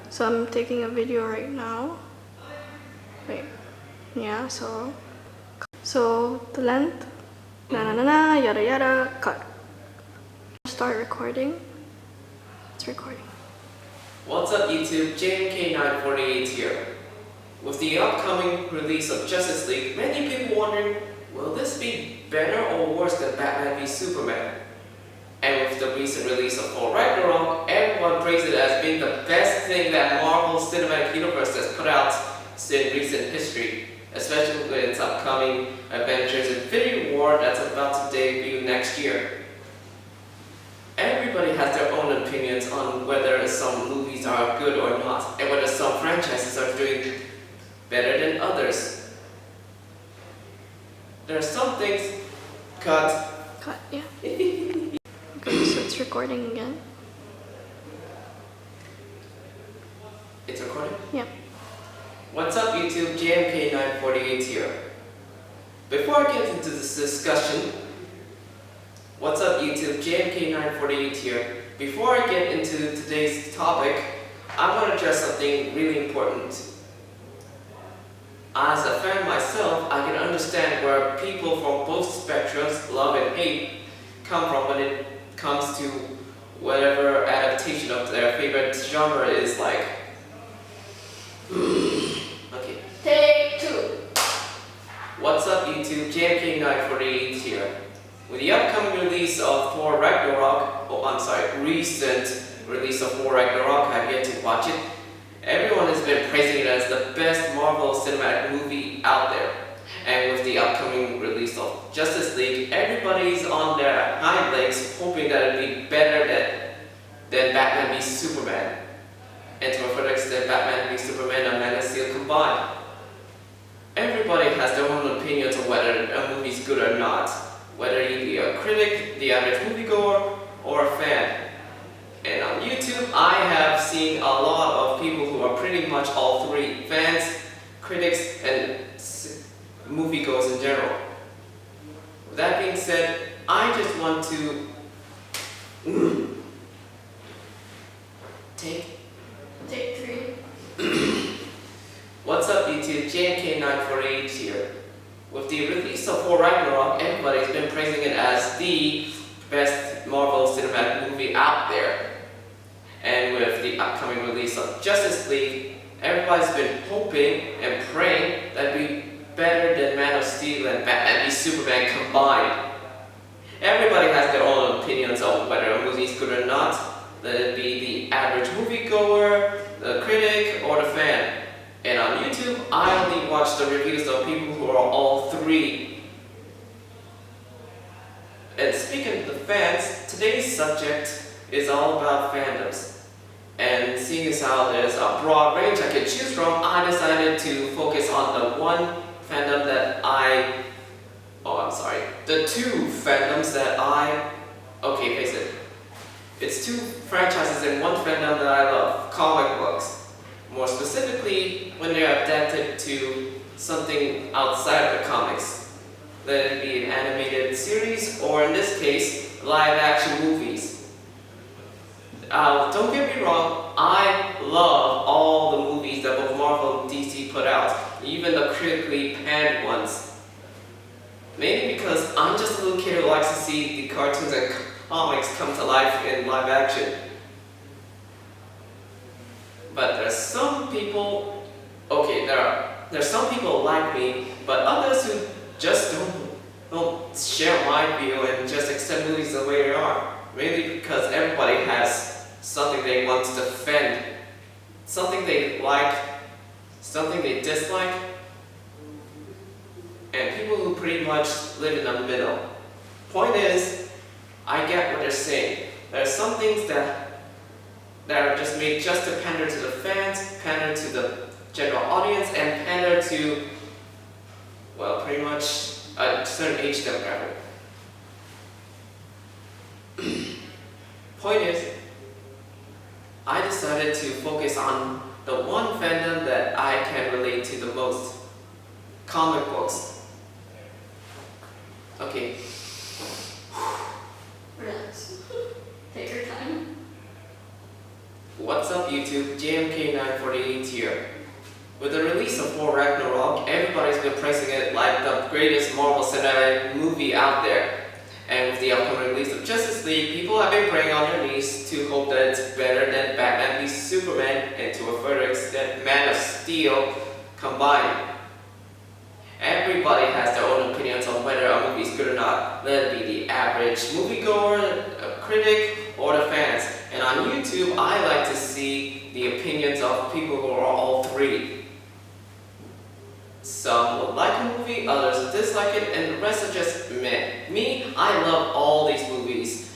So I'm taking a video right now. Wait. Yeah, so the length, yada yada, cut. Start recording. It's recording. What's up YouTube, JMK948 here. With the upcoming release of Justice League, many people wondering, will this be better or worse than Batman v Superman? And with the recent release of Thor Ragnarok, everyone praised it as being the best thing that Marvel Cinematic Universe has put out in recent history, especially with its upcoming Avengers Infinity War that's about to debut next year. Everybody has their own opinions on whether some movies are good or not, and whether some franchises are doing better than others. There are some things... Cut, yeah. Okay, so it's recording again. It's recording? Yeah. What's up YouTube, JMK948 here. Before I get into this discussion, what's up YouTube, JMK948 here. Before I get into today's topic, I want to address something really important. As a fan myself, I can understand where people from both spectrums, love and hate, come from when it comes to whatever adaptation of their favorite genre is like. Okay. Take two. What's up YouTube, JMK948 here. With the upcoming release of Thor Ragnarok, recent release of Thor Ragnarok, I've yet to watch it. Everyone has been praising it as the best Marvel Cinematic movie out there. And with the upcoming release of Justice League, everybody's on their hind legs hoping that it'll be better than Batman v Superman. And to a further extent, Batman v Superman and Man of Steel combined. Everybody has their own opinions on whether a movie's good or not. Whether you be a critic, the average moviegoer, or a fan. And on YouTube, I have seen a lot of people who are pretty much all three: fans, critics, and moviegoers in general. With that being said, I just want to take three. What's up YouTube, JMK948 here. With the release of Thor Ragnarok, everybody's been praising it as the best Marvel Cinematic movie out there. And with the upcoming release of Justice League, everybody's been hoping and praying that it'd be better than Man of Steel and Batman v Superman combined. Everybody has their own opinions on whether a movie is good or not, whether it be the average moviegoer, the critic, or the fan. And on YouTube, I only watch the reviews of people who are all three. And speaking of the fans, today's subject is all about fandoms. And seeing as how there's a broad range I can choose from, I decided to focus on the one fandom that the two fandoms that face it. It's two franchises in one fandom that I love, comic books. More specifically, when they're adapted to something outside of the comics. Let it be an animated series, or in this case, live-action movies. Don't get me wrong, I love all the movies that both Marvel and DC put out, even the critically panned ones. Mainly because I'm just a little kid who likes to see the cartoons and comics come to life in live action. But there's some people, there's some people like me, but others who just don't share my view and just accept movies the way they are. Mainly because everybody has something they want to defend, something they like, something they dislike, and people who pretty much live in the middle. Point is, I get what they're saying. There are some things that are just made just to pander to the fans, pander to the general audience, and pander to, well, pretty much a certain age demographic. Point is, I decided to focus on the one fandom that I can relate to the most: comic books. Okay. Relax. Take your time. What What's up YouTube, JMK948 here. With the release of Thor Ragnarok, everybody's been praising it like the greatest Marvel Cinematic movie out there. And with the upcoming release of Justice League, people have been praying on their knees to hope that it's better than Batman v Superman and to a further extent Man of Steel combined. Everybody has their own opinions on whether a movie is good or not, whether it be the average moviegoer, a critic, or the fans. And on YouTube, I like to see the opinions of people who are all three. Some will like a movie, others will dislike it, and the rest are just meh. Me, I love all these movies.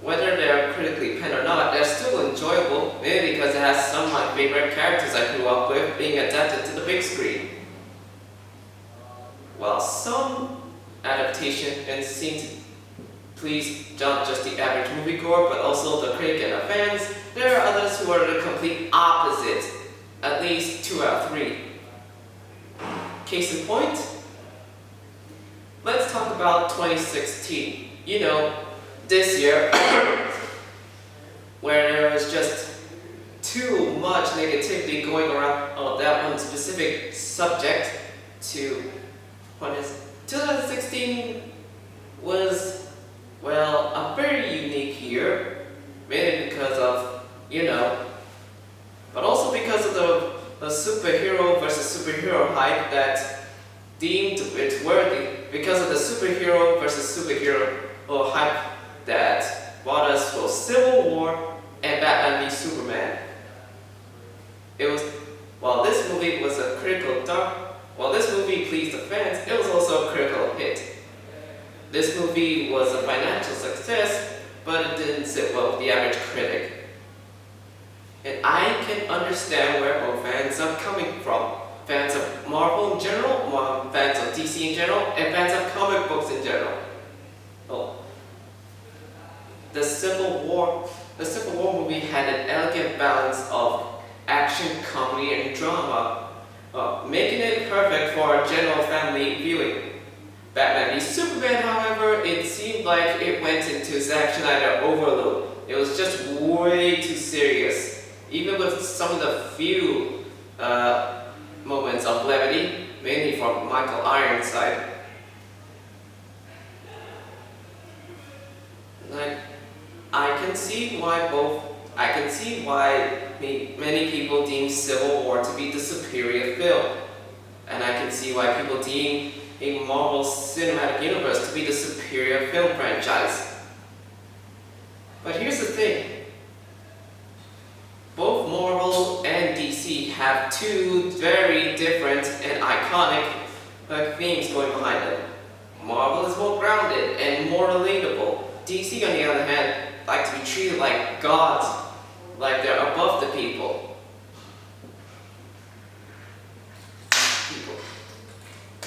Whether they're critically panned or not, they're still enjoyable, maybe because it has some of my favorite characters I grew up with being adapted to the big screen. While some adaptations seem to please not just the average moviegoer, but also the critic and the fans, there are others who are the complete opposite, at least 2 out of 3. Case in point, let's talk about 2016. You know, this year, where there was just too much negativity going around that one specific subject to 2016 was, well, a very unique year, mainly because of, but also because of the superhero versus superhero hype that deemed it worthy, because of the superhero versus superhero hype that brought us both Civil War and Batman v Superman. While this movie was a while this movie pleased the fans, it was also a critical hit. This movie was a financial success, but it didn't sit well with the average critic. And I can understand where both fans are coming from. Fans of Marvel in general, fans of DC in general, and fans of comic books in general. The Civil War movie had an elegant balance of action, comedy, and drama, making it perfect for a general family viewing. Batman v Superman, however, it seemed like it went into Zack Snyder overload. It was just way too serious, even with some of the few moments of levity, mainly from Michael Ironside. I can see why many people deem Civil War to be the superior film, and I can see why people deem a Marvel Cinematic Universe to be the superior film franchise. But here's the thing. Both Marvel and DC have two very different and iconic themes going behind them. Marvel is more grounded and more relatable. DC, on the other hand, like to be treated like gods, like they're above the people.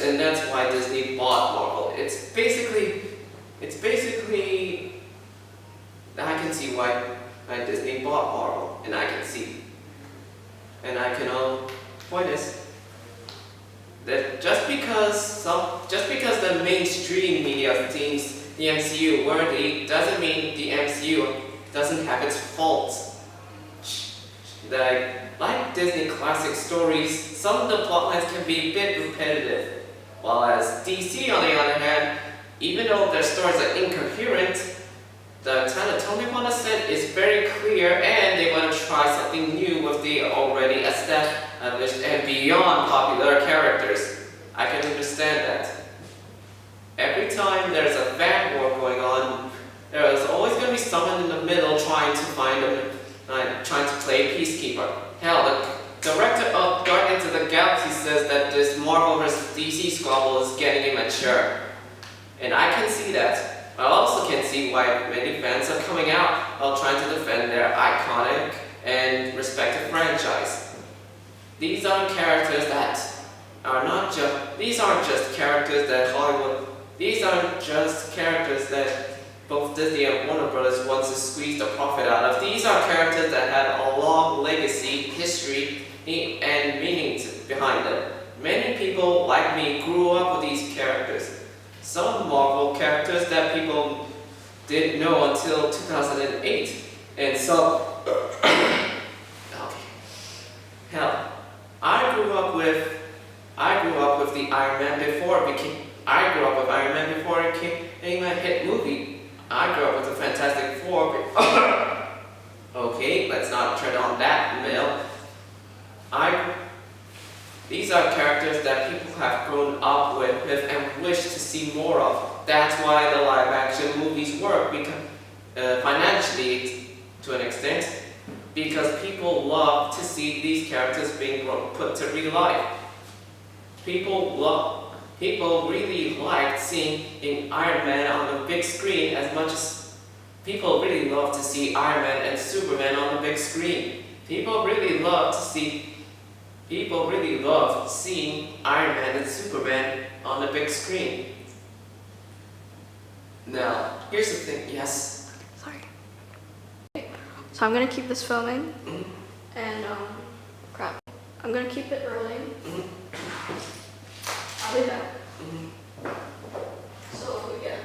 And that's why Disney bought Marvel. It's basically, I can see why Disney bought Marvel, and I can point is that just because the mainstream media deems the MCU worthy doesn't mean the MCU doesn't have its faults. Like Disney classic stories, some of the plotlines can be a bit repetitive. While as DC, on the other hand, even though their stories are incoherent, the tone they want to set is very clear, and they want to try something new with the already established and beyond popular characters. I can understand that. Every time there's a fan war going on, there is always going to be someone in the middle trying to play peacekeeper. Hell, the director of Guardians of the Galaxy says that this Marvel vs. DC squabble is getting immature. And I can see that. I also can see why many fans are coming out while trying to defend their iconic and respected franchise. These aren't just characters that both Disney and Warner Brothers wants to squeeze the profit out of. These are characters that had a long legacy, history, and meaning behind them. Many people, like me, grew up with these characters. Some Marvel characters that people didn't know until 2008, and some it came. I grew up with Iron Man before it came a hit movie. I grew up with the Fantastic Four. Okay, let's not tread on that mill. These are characters that people have grown up with and wish to see more of. That's why the live-action movies work, because financially, to an extent, because people love to see these characters being put to real life. People really like seeing Iron Man on the big screen as much as people really love to see Iron Man and Superman on the big screen. People really love seeing Iron Man and Superman on the big screen. Now, here's the thing. Yes? Sorry. So I'm gonna keep this filming. And, crap. I'm gonna keep it rolling. I'll be back. So, yeah.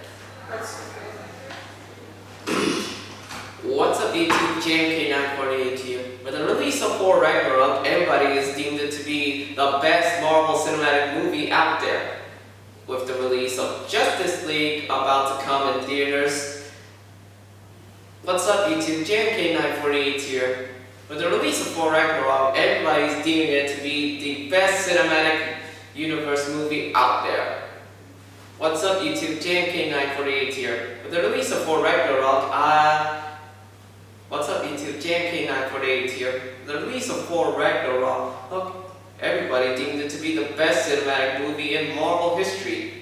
What's up YouTube, JMK948 here. With the release of Thor Ragnarok, everybody has deemed it to be the best Marvel Cinematic movie out there. With the release of Justice League about to come in theaters. What's up YouTube, JMK948 here. With the release of Thor Ragnarok, everybody's deeming it to be the best cinematic universe movie out there. What's up YouTube, JMK948 here. With the release of Thor Ragnarok, What's up YouTube, JMK948 here. The release of Thor Ragnarok, look, everybody deemed it to be the best cinematic movie in Marvel history.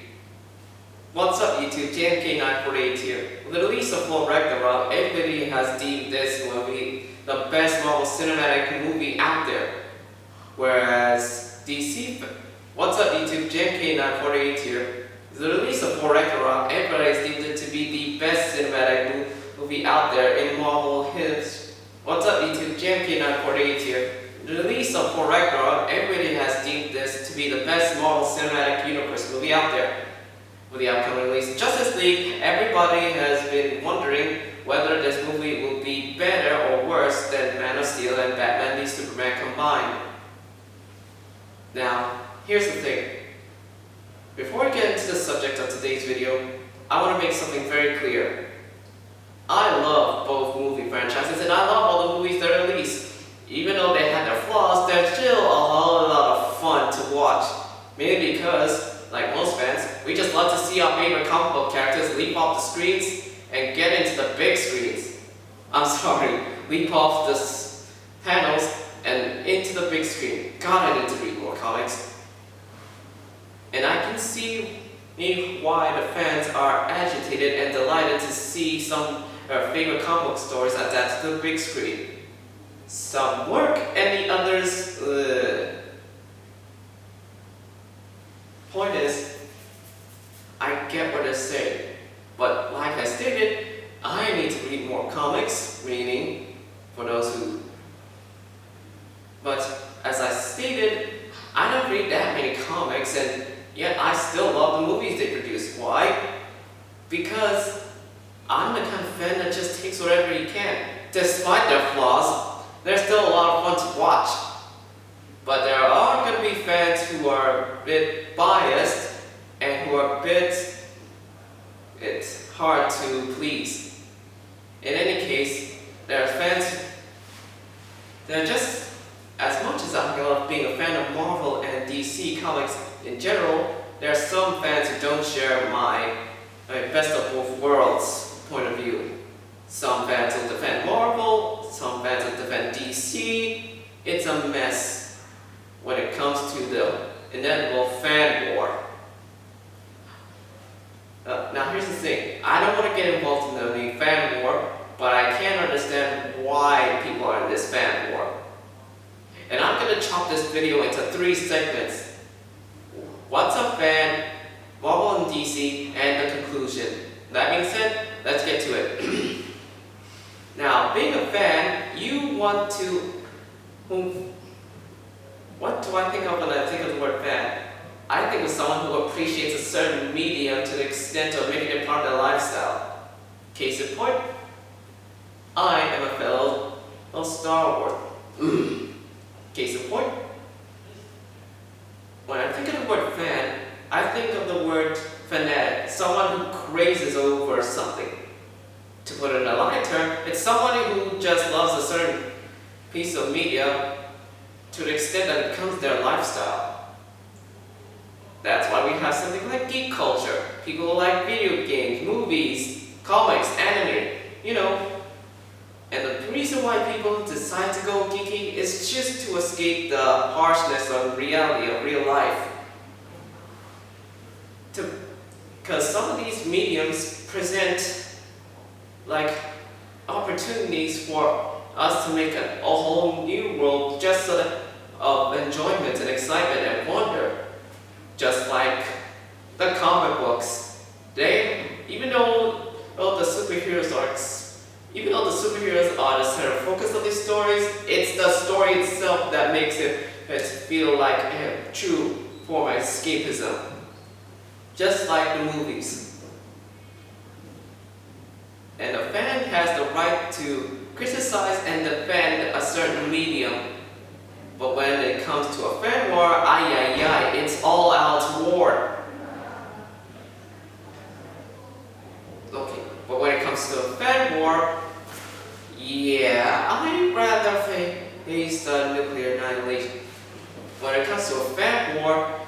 What's up YouTube, JMK948 here. With the release of Thor Ragnarok, everybody has deemed this movie the best Marvel cinematic movie out there. Whereas DC, what's up YouTube, JMK948 here. With the release of Thor Ragnarok, everybody has deemed it to be the best cinematic movie out there in Marvel history. What's up YouTube, JMK948 here. The release of Thor Ragnarok, everybody has deemed this to be the best Marvel Cinematic Universe movie out there. With the upcoming release of Justice League, everybody has been wondering whether this movie will be better or worse than Man of Steel and Batman v Superman combined. Now, here's the thing. Before I get into the subject of today's video, I want to make something very clear. I love both movie franchises and I love all the movies that are released. Even though they have their flaws, they're still a whole lot of fun to watch. Mainly because, like most fans, we just love to see our favorite comic book characters leap off the screens and get into the big screens. Leap off the panels and into the big screen. God, I need to read more comics. And I can see why the fans are agitated and delighted to see some favorite comic book stories adapted to the big screen. Some work and the others, Point is, I get what they're saying, but like I stated, I need to read more comics, meaning, for those who... But, as I stated, I don't read that many comics, and yet I still love the movies they produce. Why? Because I'm the kind of fan that just takes whatever he can. Despite their flaws, they're still a lot of fun to watch. But there are going to be fans who are a bit biased and who are a bit... it's hard to please. In any case, there are fans... they're just... as much as I love being a fan of Marvel and DC comics in general, there are some fans who don't share my best of both worlds point of view. Some fans will defend Marvel, some fans will defend DC. It's a mess when it comes to the inevitable fan war. Now here's the thing, I don't want to get involved in the fan war, but I can understand why people are in this fan war. And I'm going to chop this video into 3 segments. What's a fan, Marvel and DC, and the conclusion. That being said, let's get to it. Now, being a fan, you want to... what do I think of when I think of the word fan? I think of someone who appreciates a certain medium to the extent of making it part of their lifestyle. Case in point, I am a fellow of Star Wars. Case in point, when I think of the word fan, I think of the crazes over something. To put it in a light term, it's somebody who just loves a certain piece of media to the extent that it becomes their lifestyle. That's why we have something like geek culture. People who like video games, movies, comics, anime, you know. And the reason why people decide to go geeky is just to escape the harshness of reality of real life. Because some of these mediums present like opportunities for us to make a whole new world just of enjoyment and excitement and wonder. Just like the comic books. Even though the superheroes are the center focus of these stories, it's the story itself that makes it feel like a true form of escapism. Just like the movies. And a fan has the right to criticize and defend a certain medium. But when it comes to a fan war, it's all out war. Okay, but when it comes to a fan war, I'd rather face the nuclear annihilation. When it comes to a fan war,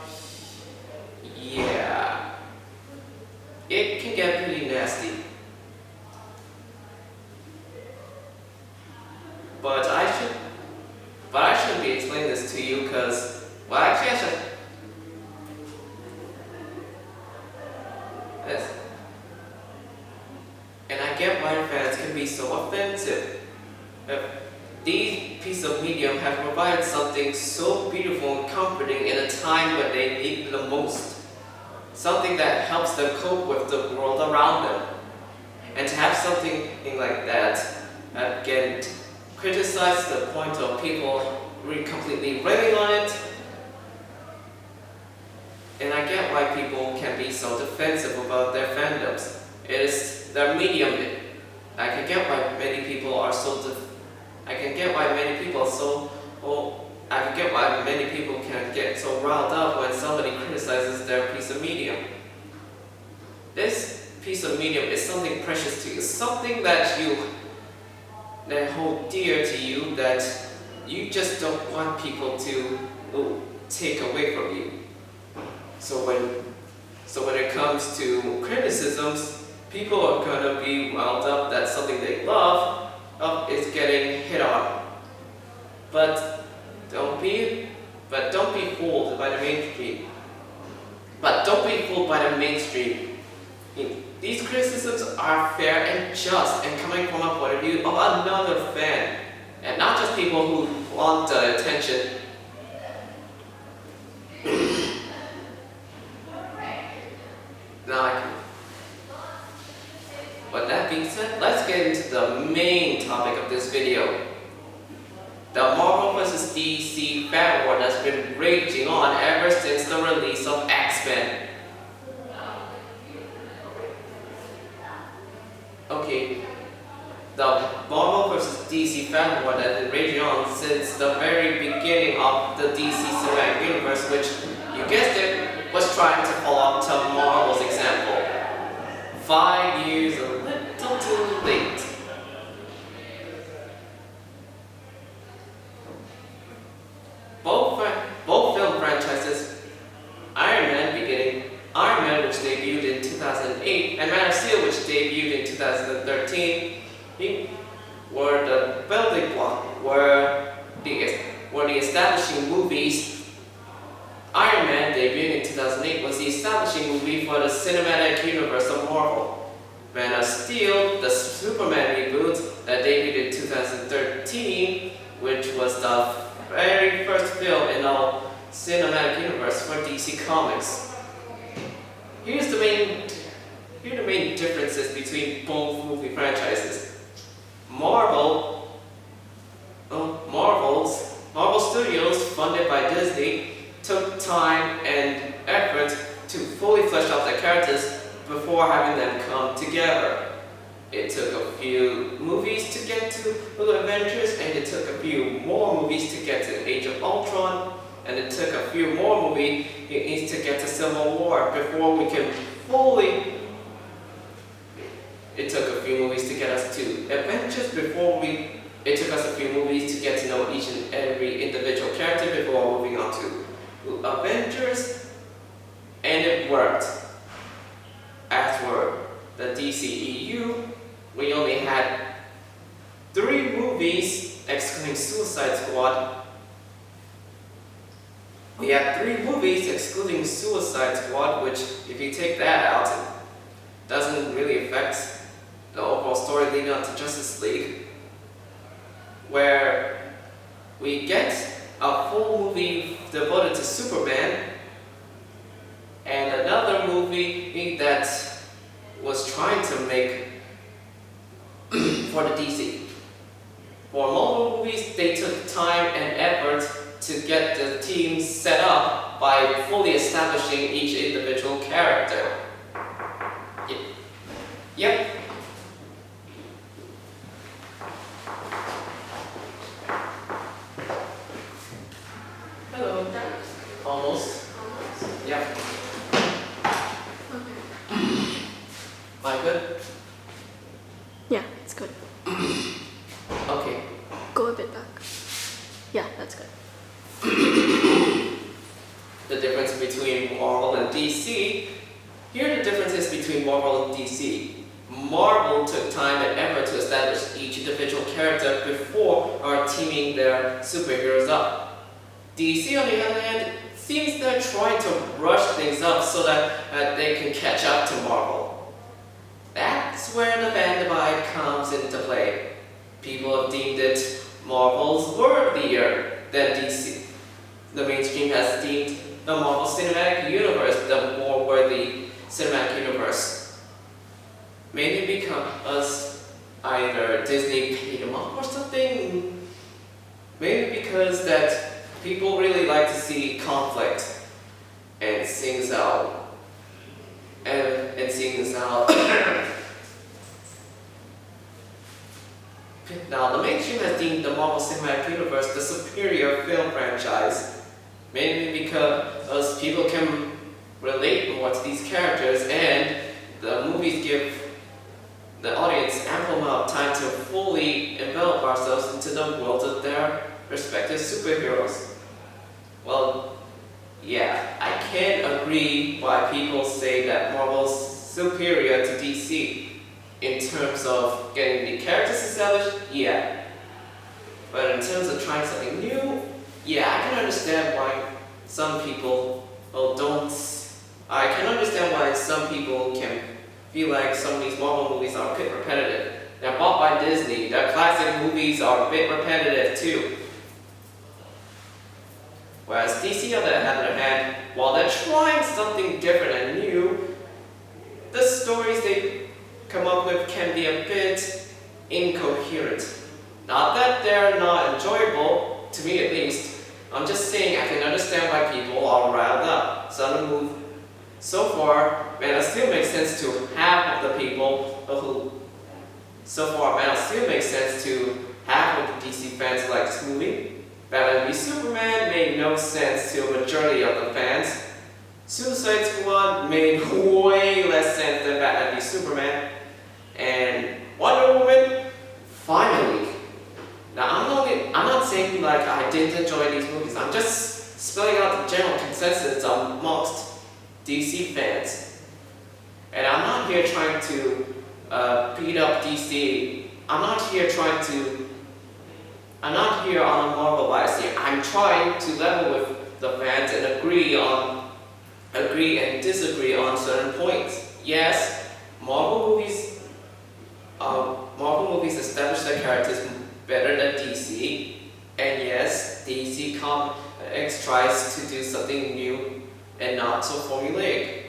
it can get pretty nasty. But I shouldn't be explaining this to you because, well, actually I should. Yes. And I get why fans can be so offensive. These pieces of medium have provided something so beautiful and comforting in a time when they need it the most. Something that helps them cope with the world around them. And to have something like that get criticized to the point of people completely railing on it. And I get why people can be so defensive about their fandoms. It is their medium. I can get why many people are so I can get why many people can get so riled up when somebody criticizes their piece of medium. This piece of medium is something precious to you, something that hold dear to you, that you just don't want people to take away from you. So when it comes to criticisms, people are gonna be riled up that something they love is getting hit on. But don't be fooled by the mainstream. These criticisms are fair and just and coming from a point of view of another fan, and not just people who want the attention. But that being said, let's get into the main topic of this video. The Marvel vs. DC fan war that's been raging on ever since the release of X-Men. Okay, the Marvel vs. DC fan war that has been raging on since the very beginning of the DC Cinematic Universe, which, you guessed it, was trying to follow up to Marvel's example. 5 years a little too late. Both film franchises, Iron Man, which debuted in 2008, and Man of Steel, which debuted in 2013, were the building block, were the establishing movies. Iron Man, debuting in 2008, was the establishing movie for the cinematic universe of Marvel. Man of Steel, the Superman reboot that debuted in 2013, which was the very first film in the cinematic universe for DC Comics. Here are the main differences between both movie franchises. Marvel Studios, funded by Disney, took time and effort to fully flesh out their characters before having them come together. It took a few movies to get to the Avengers, and it took a few more movies to get to Age of Ultron, and it took a few more movies to get to Civil War before we can fully it took a few movies to get us to Avengers it took us a few movies to get to know each and every individual character before moving on to Avengers, and it worked. As for the DCEU, we only had 3 movies excluding Suicide Squad. We had 3 movies excluding Suicide Squad, which if you take that out, it doesn't really affect the overall story leading up to Justice League, where we get a full movie devoted to Superman and another movie that was trying to make for the DC. For Marvel movies, they took time and effort to get the team set up by fully establishing each individual character. Yep. Hello. Almost. Yep. Okay. Am I good? Yeah, it's good. Okay. Go a bit back. Yeah, that's good. The difference between Marvel and DC. Here are the differences between Marvel and DC. Marvel took time and effort to establish each individual character before teaming their superheroes up. DC, on the other hand, seems they're trying to rush things up so that they can catch up to Marvel. That's where the fan divide comes into play. People have deemed it Marvel's worthier than DC. The mainstream has deemed the Marvel Cinematic Universe the more worthy cinematic universe. Mainly because either Disney paid them off or something. Maybe because that people really like to see conflict and sings out and sings out. Now, the mainstream has deemed the Marvel Cinematic Universe the superior film franchise, mainly because people can relate more to these characters, and the movies give the audience ample amount of time to fully envelop ourselves into the worlds of their respective superheroes. Well, yeah, I can agree why people say that Marvel's superior to DC. In terms of getting the characters established, yeah. But in terms of trying something new, yeah, I can understand why some people don't. I can understand why some people can feel like some of these Marvel movies are a bit repetitive. They're bought by Disney. Their classic movies are a bit repetitive too. Whereas DC, on the other hand, while they're trying something different and new, the stories they come up with can be a bit incoherent. Not that they're not enjoyable, to me at least. I'm just saying I can understand why people are riled up. So far, Man of Steel makes sense to half of the people Man of Steel makes sense to half of the DC fans who like this movie. Batman v Superman made no sense to a majority of the fans. Suicide Squad made way less sense than Batman v Superman. And Wonder Woman, finally. Now I'm not saying like I didn't enjoy these movies. I'm just spelling out the general consensus amongst DC fans. And I'm not here trying to beat up DC. I'm not here on a Marvel bias here. I'm trying to level with the fans and agree and disagree on certain points. Yes, Marvel movies establish their characters better than DC, and yes, DC Comics tries to do something new and not so formulaic.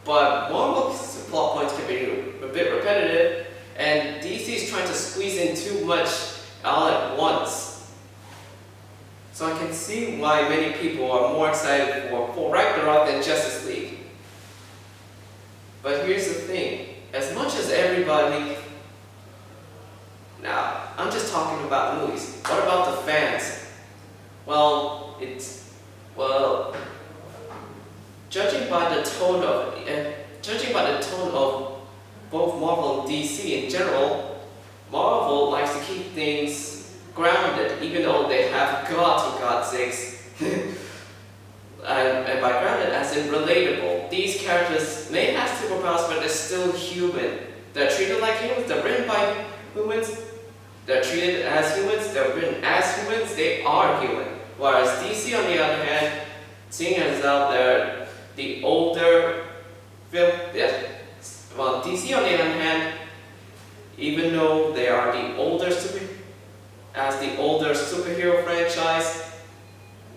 But Marvel's plot points can be a bit repetitive, and DC is trying to squeeze in too much all at once. So I can see why many people are more excited for Ragnarok than Justice League. But here's the thing. As much as everybody... Now, I'm just talking about the movies. What about the fans? Well, judging by the tone of both Marvel and DC in general, Marvel likes to keep things grounded, even though they have gods, for God's sakes. And by grounded, as in relatable. These characters may have superpowers, but they're still human. They're treated like humans, they're written by humans, they're treated as humans, they're written as humans, they are human. Whereas DC, on the other hand, seeing as how they're the older film, well, DC, on the other hand, even though they are the older superhero franchise,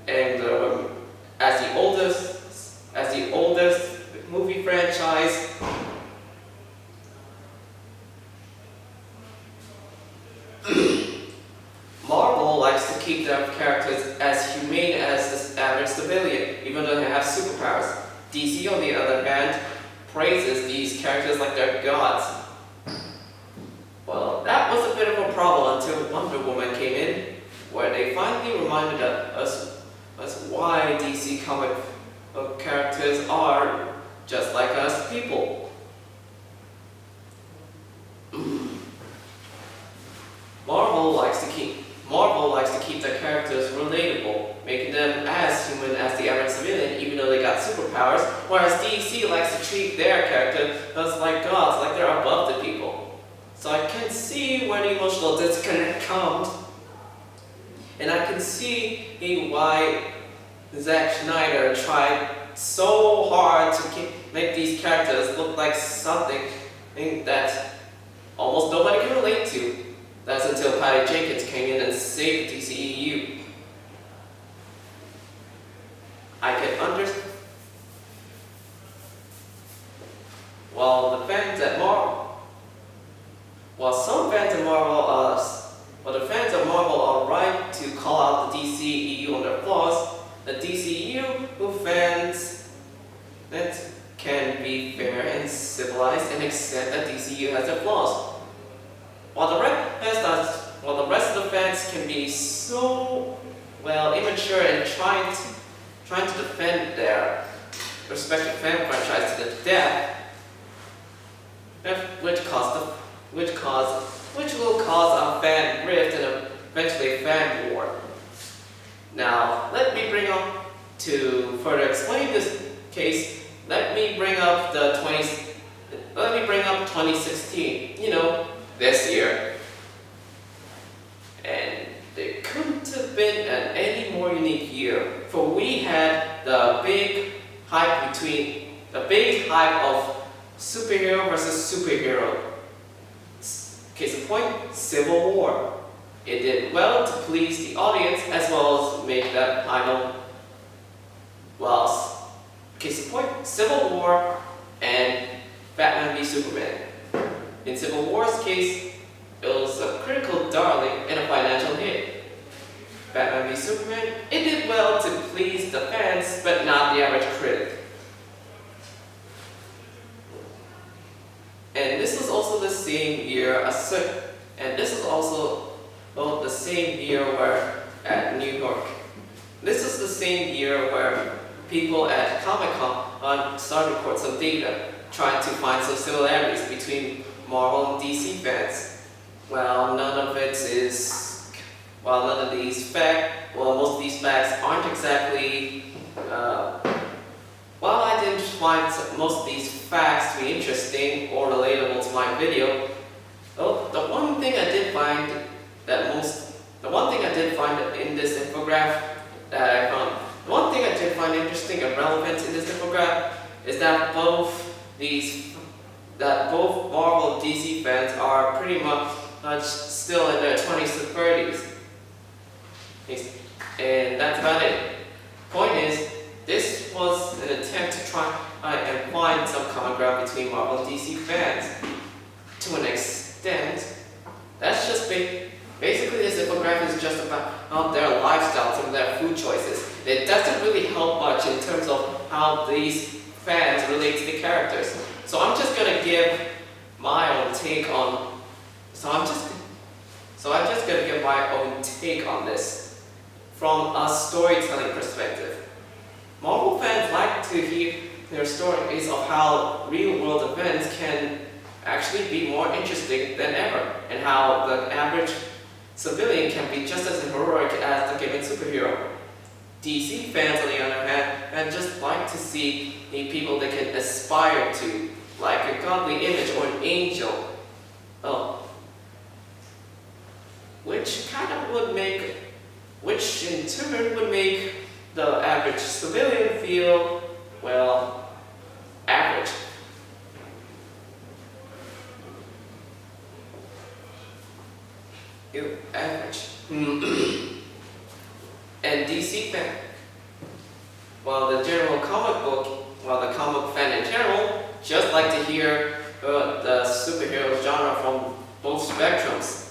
and as the oldest movie franchise, Marvel likes to keep their characters as humane as the average civilian, even though they have superpowers. DC, on the other hand, praises these characters like they're gods. Well, that was a bit of a problem until Wonder Woman came in, where they finally reminded us why DC comic book characters are just like us people. Marvel likes to keep their characters relatable, making them as human as the average civilian, even though they got superpowers, whereas DC likes to treat their characters as like gods, like they're above the people. So I can see where the emotional disconnect comes, and I can see why Zack Snyder tried so hard to make these characters look like something that almost nobody can relate to. That's until Patty Jenkins came in and saved the DCEU. I can understand. Well, the fans at Marvel, some fans at Marvel, the fans of Marvel are right to call out the DCEU on their flaws. The DCEU fans that can be fair and civilized and accept that DCEU has their flaws. While the rest of the fans can be so immature and trying to defend their respective fan franchise to the death, which will cause a fan rift and eventually a fan war. Now, to further explain this case, let me bring up 2016. This year. And it couldn't have been an any more unique year, for we had the big hype of superhero versus superhero. Case in point, Civil War. It did well to please the audience as well as make that final. Case in point, Civil War and Batman v Superman. In Civil War's case, it was a critical darling and a financial hit. Batman v Superman, it did well to please the fans, but not the average critic. And this was also the same year where at New York. This is the same year where people at Comic-Con started to report some data, trying to find some similarities between Marvel and DC fans. Most of these facts aren't exactly, while I didn't find most of these facts to be interesting or relatable to my video, the one thing I did find in this infograph the one thing I did find interesting and relevant in this infograph is that both Marvel and DC fans are pretty much still in their 20s to 30s. And that's about it. Point is, this was an attempt to try and find some common ground between Marvel and DC fans. To an extent, that's just basically this infographic is just about their lifestyles and their food choices. It doesn't really help much in terms of how these fans relate to the characters. So I'm just gonna give my own take on. This from a storytelling perspective. Marvel fans like to hear their stories of how real-world events can actually be more interesting than ever, and how the average civilian can be just as heroic as the given superhero. DC fans, on the other hand, just like to see the people they can aspire to, like a godly image or an angel. Which in turn would make the average civilian feel, well, average. Average. And DC fan, the comic fan in general, just like to hear the superhero genre from both spectrums.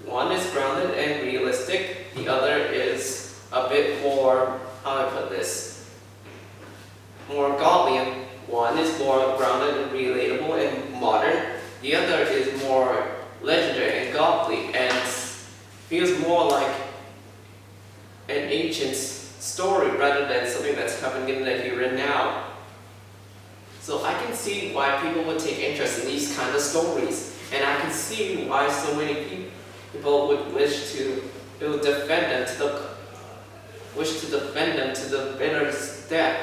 One is grounded and realistic, the other is a bit more, how do I put this, more godly. One is more grounded and relatable and modern, the other is more legendary and godly and feels more like an ancient story rather than something that's happening in the here and now. So I can see why people would take interest in these kind of stories, and I can see why so many people would wish to defend them to the bitter death.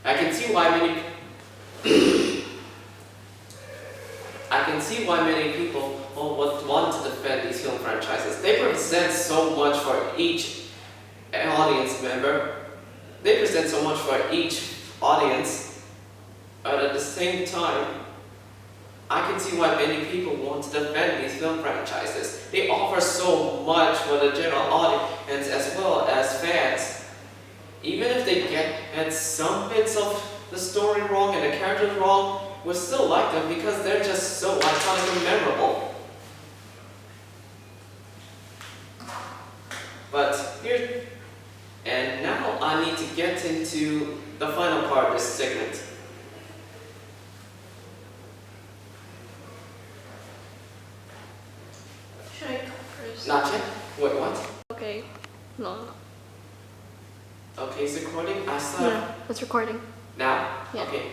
I can see why many people would want to defend these film franchises. They present so much for each audience member. They present so much for each audience, but at the same time, I can see why many people want to defend these film franchises. They offer so much for the general audience as well as fans. Even if they get some bits of the story wrong and the characters wrong, we still like them because they're just so iconic and memorable. And now I need to get into the final part of this segment. Should I cut first? Not yet? Wait, what? Okay. No. Okay, it's recording? I saw No, it's recording. Now? Yeah. Okay.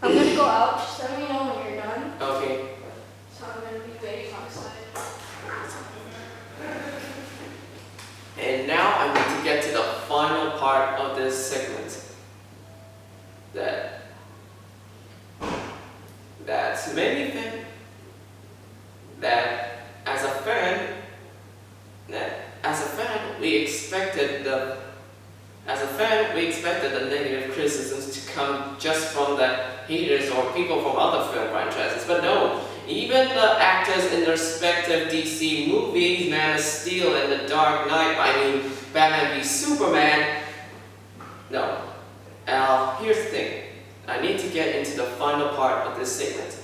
I'm gonna go out. Just let me know when you're done. Okay. So I'm gonna be waiting outside. And now I need to get to the final part of this segment. We expected the negative criticisms to come just from the haters or people from other film franchises, but no. Even the actors in their respective DC movies, Man of Steel and The Dark Knight, Batman v Superman, no. Now, here's the thing. I need to get into the final part of this segment.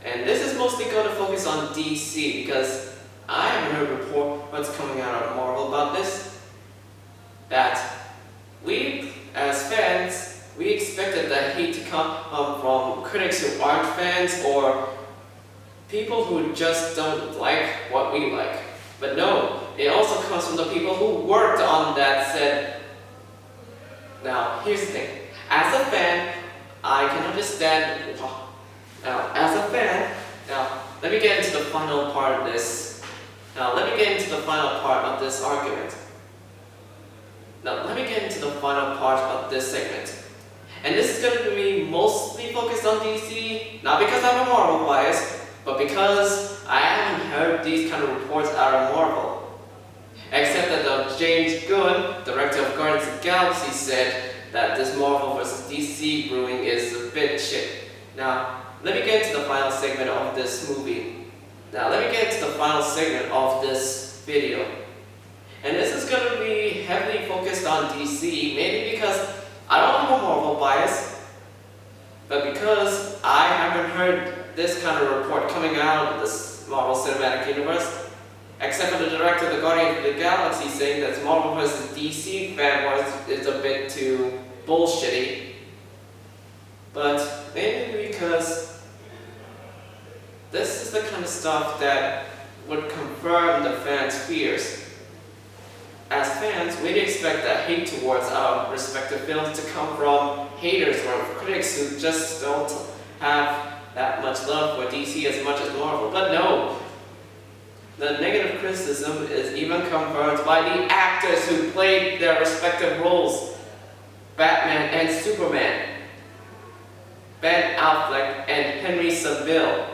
And this is mostly going to focus on DC because I haven't heard reports coming out of Marvel about this. That we, as fans, we expected that hate to come from critics who aren't fans or people who just don't like what we like. But no, it also comes from the people who worked on that set. Now, here's the thing. As a fan, I can understand. Now, let me get into the final part of this. Let me get into the final part of this argument. Let me get into the final part of this segment. And this is going to be mostly focused on DC, not because I'm a Marvel bias, but because I haven't heard these kind of reports out of Marvel. Except that James Gunn, director of Guardians of the Galaxy, said that this Marvel vs. DC brewing is a bit shit. Now, let me get into the final segment of this movie. Let me get into the final segment of this video. And this is going to be heavily focused on DC, mainly because I don't have a Marvel bias, but because I haven't heard this kind of report coming out of this Marvel Cinematic Universe, except for the director of the Guardians of the Galaxy saying that Marvel vs. DC fanboys is a bit too bullshitty. But mainly because this is the kind of stuff that would confirm the fans' fears. As fans, we'd expect that hate towards our respective films to come from haters or critics who just don't have that much love for DC as much as Marvel. But no, the negative criticism is even confirmed by the actors who played their respective roles, Batman and Superman, Ben Affleck and Henry Cavill.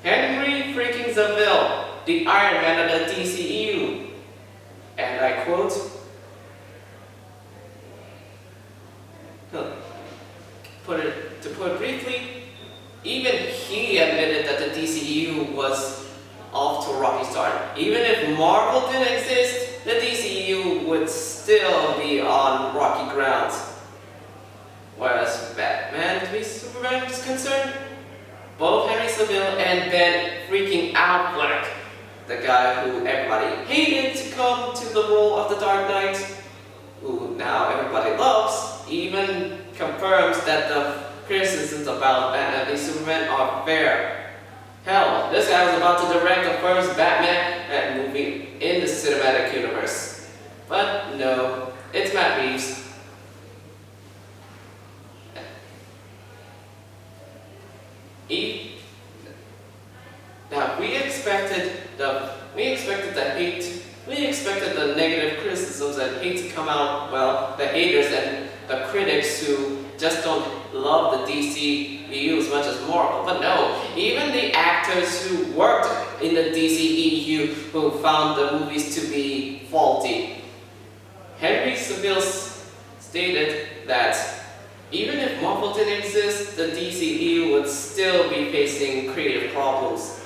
Henry freaking Cavill, the Iron Man of the DCEU. And I quote, to put it briefly, even he admitted that the DCEU was off to a rocky start. Even if Marvel didn't exist, the DCEU would still be on rocky ground. Whereas Batman v Superman is concerned, both Henry Cavill and Ben freaking Affleck, the guy who everybody hated to come to the role of the Dark Knight, who now everybody loves, even confirms that the criticisms about Batman v Superman are fair. Hell, this guy was about to direct the first Batman movie in the cinematic universe. But no, it's Matt Reeves. Now we expected the negative criticisms and hate to come out, well, the haters and the critics who just don't love the DCEU as much as Marvel. But no, even the actors who worked in the DCEU who found the movies to be faulty. Henry Cavill stated that even if Marvel didn't exist, the DCEU would still be facing creative problems.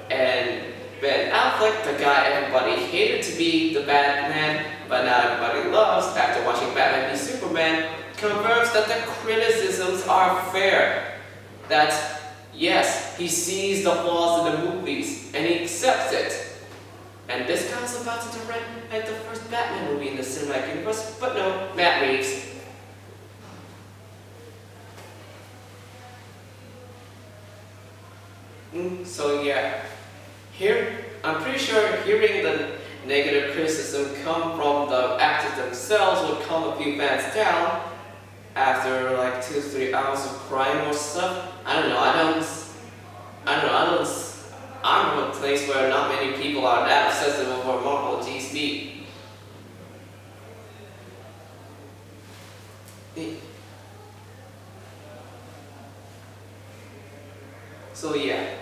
And Ben Affleck, the guy everybody hated to be the Batman, but now everybody loves after watching Batman v Superman, confirms that the criticisms are fair. That, yes, he sees the flaws in the movies, and he accepts it. And this guy's about to direct the first Batman movie in the cinematic universe, but no, Matt Reeves. So yeah, here, I'm pretty sure hearing the negative criticism come from the actors themselves would calm a few fans down after like 2-3 hours of crying or stuff. I'm from a place where not many people are that obsessive over Marvel GC. So yeah.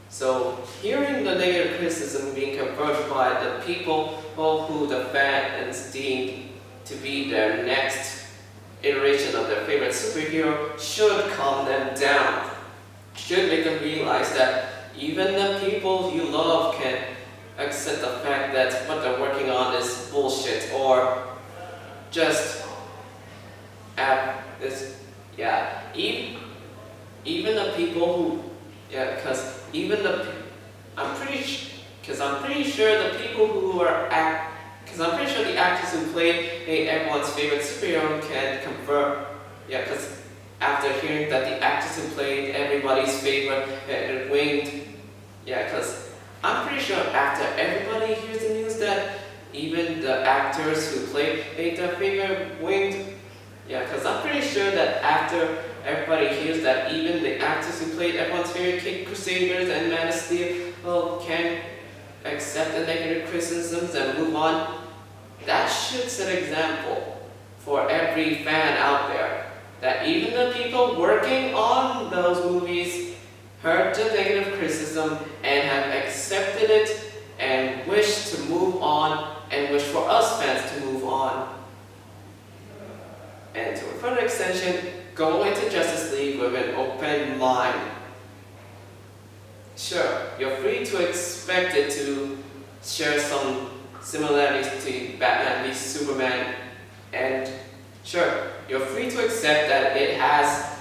So hearing the negative criticism being confirmed by the people who the fans deemed to be their next iteration of their favorite superhero should calm them down. Should make them realize that even the people you love can accept the fact that what they're working on is bullshit or just even the people who I'm pretty sure the actors who played everyone's favorite superhero can confirm. Yeah, because after hearing that the actors who played everybody's favorite Winged, yeah, because I'm pretty sure after everybody hears the news that even the actors who played their favorite Winged, yeah, because I'm pretty sure that after everybody hears that even the actors who played everyone's favorite Caped Crusaders and Man of Steel can accept the negative criticisms and move on, that should set an example for every fan out there. That even the people working on those movies heard the negative criticism and have accepted it and wish to move on and wish for us fans to move on. And to a further extension, go into Justice League with an open mind. Sure, you're free to expect it to share some similarities to Batman v Superman, and sure, you're free to accept that it has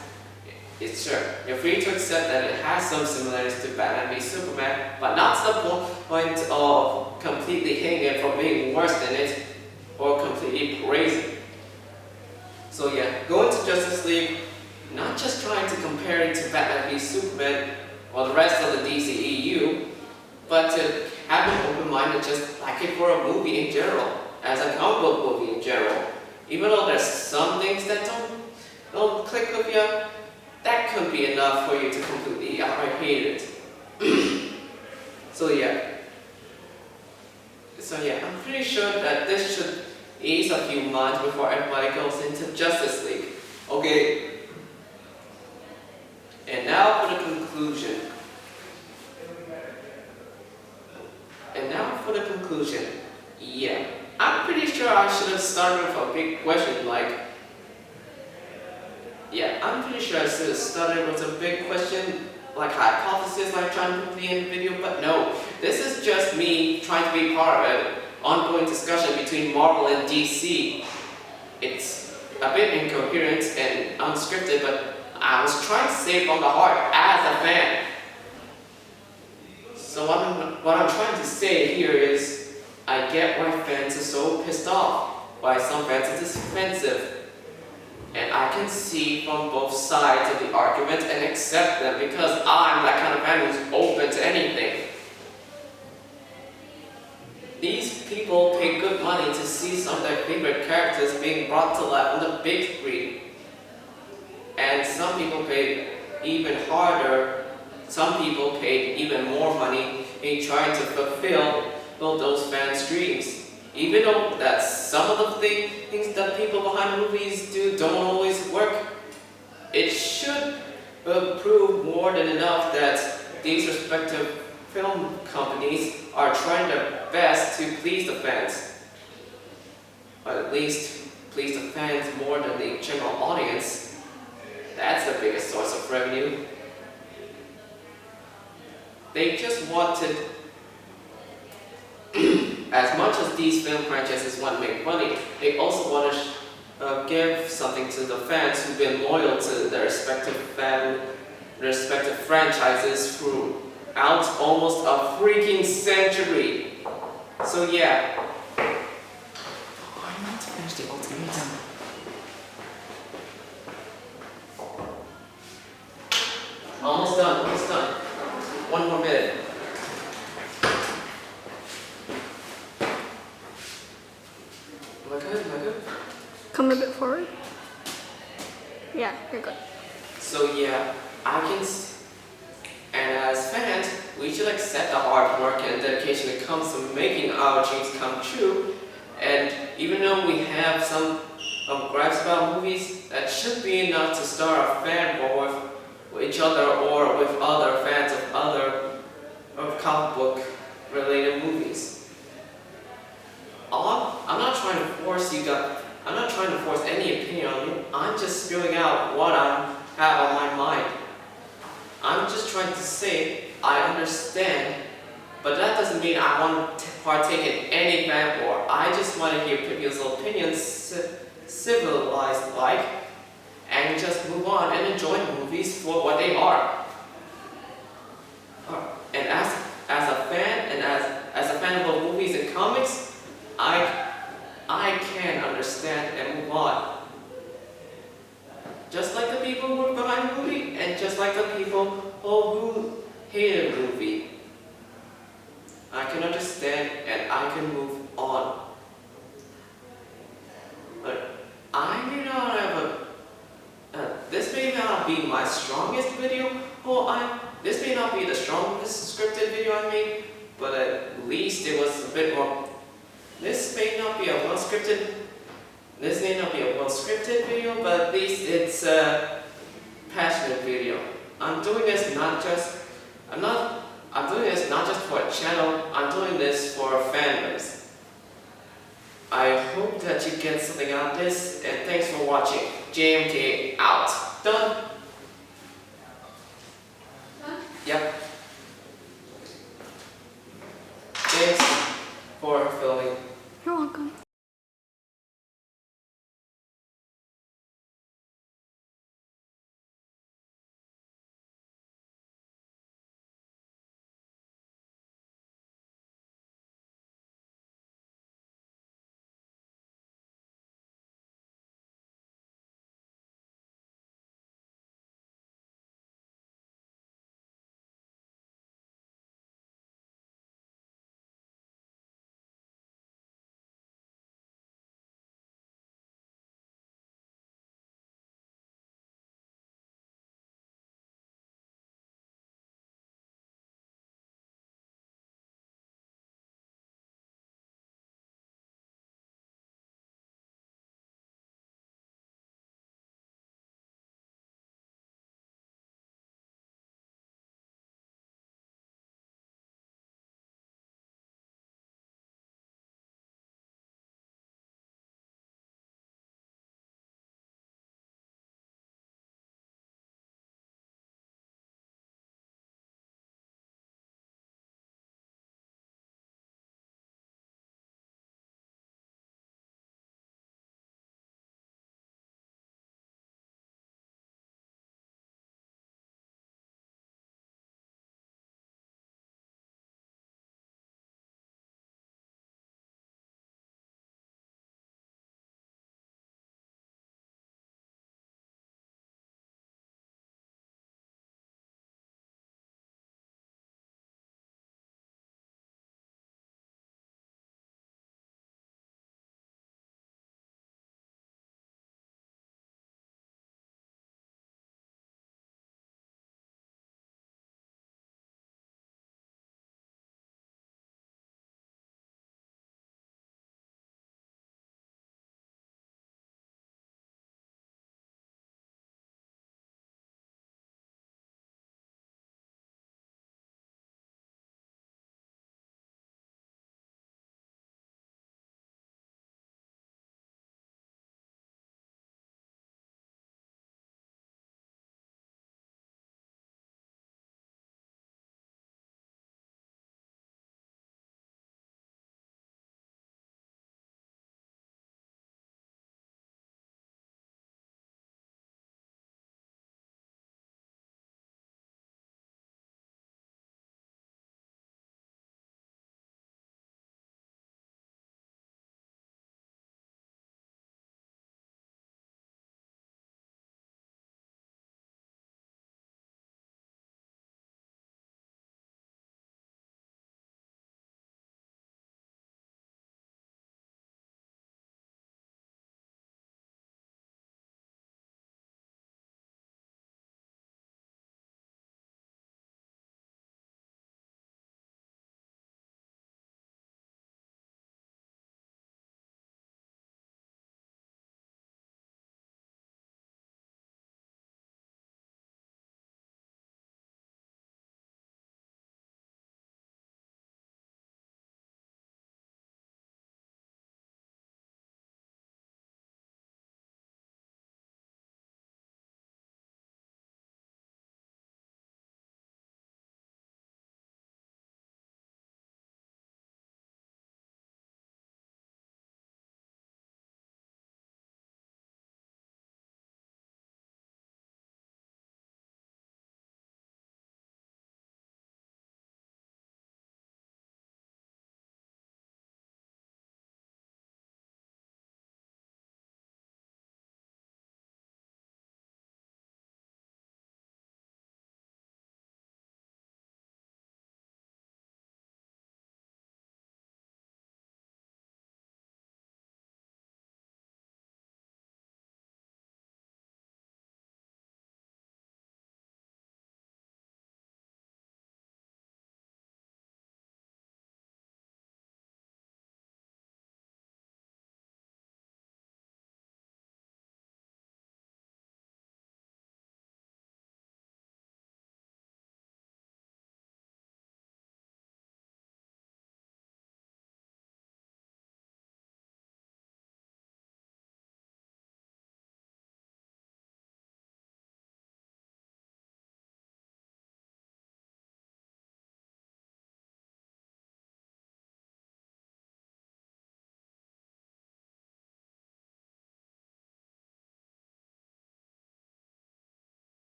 some similarities to Batman v Superman, but not to the point of completely hating it for being worse than it or completely praising. So yeah, go into Justice League, not just trying to compare it to Batman v Superman or the rest of the DCEU, but to have an open mind and just like it for a movie in general, as a comic book movie in general. Even though there's some things that don't click with you, that could be enough for you to completely outright hate it. So yeah. I'm pretty sure that this should ease a few months before everybody goes into Justice League. Okay. And now for the conclusion. Yeah. I'm pretty sure I should have started with a big question like. Yeah, I'm pretty sure I should have started with a big question like hypothesis, like trying to put the end video, but no. This is just me trying to be part of an ongoing discussion between Marvel and DC. It's a bit incoherent and unscripted, but I was trying to say it from the heart as a fan. So what I'm trying to say here is, I get why fans are so pissed off, why some fans are defensive. And I can see from both sides of the argument and accept them because I'm that kind of fan who's open to anything. These people pay good money to see some of their favorite characters being brought to life on the big screen. And some people pay even harder, some people paid even more money in trying to fulfill those fans' dreams. Even though that some of the things that people behind the movies do don't always work, it should prove more than enough that these respective film companies are trying their best to please the fans. Or at least please the fans more than the general audience. That's the biggest source of revenue. They just wanted, as much as these film franchises want to make money, they also want to give something to the fans who've been loyal to their respective franchises throughout almost a freaking century. So yeah. Oh, I need to finish the ultimatum. Almost done. One more minute. Am I good? Come a bit forward. Yeah, you're good. So yeah, and as fans, we should accept the hard work and dedication that comes to making our dreams come true. And even though we have some gripes about movies, that should be enough to start a fan war with each other or with other fans of comic book related movies. I'm not trying to force any opinion on you. I'm just spewing out what I have on my mind. I'm just trying to say I understand, but that doesn't mean I want to partake in any fan war. I just want to hear people's opinions civilized like, and just move on and enjoy movies for what they are. And as a fan and as a fan of both movies and comics, I can understand and move on. Just like the people who were behind the movie, and just like the people who hated the movie. I can understand and I can move on. But I may not have this may not be my strongest video, this may not be the strongest scripted video I made, but at least it was a bit more. This may not be a well-scripted video, but at least it's a passionate video. I'm doing this not just for a channel, I'm doing this for a fan base. I hope that you get something out of this, and thanks for watching. JMK out. Done.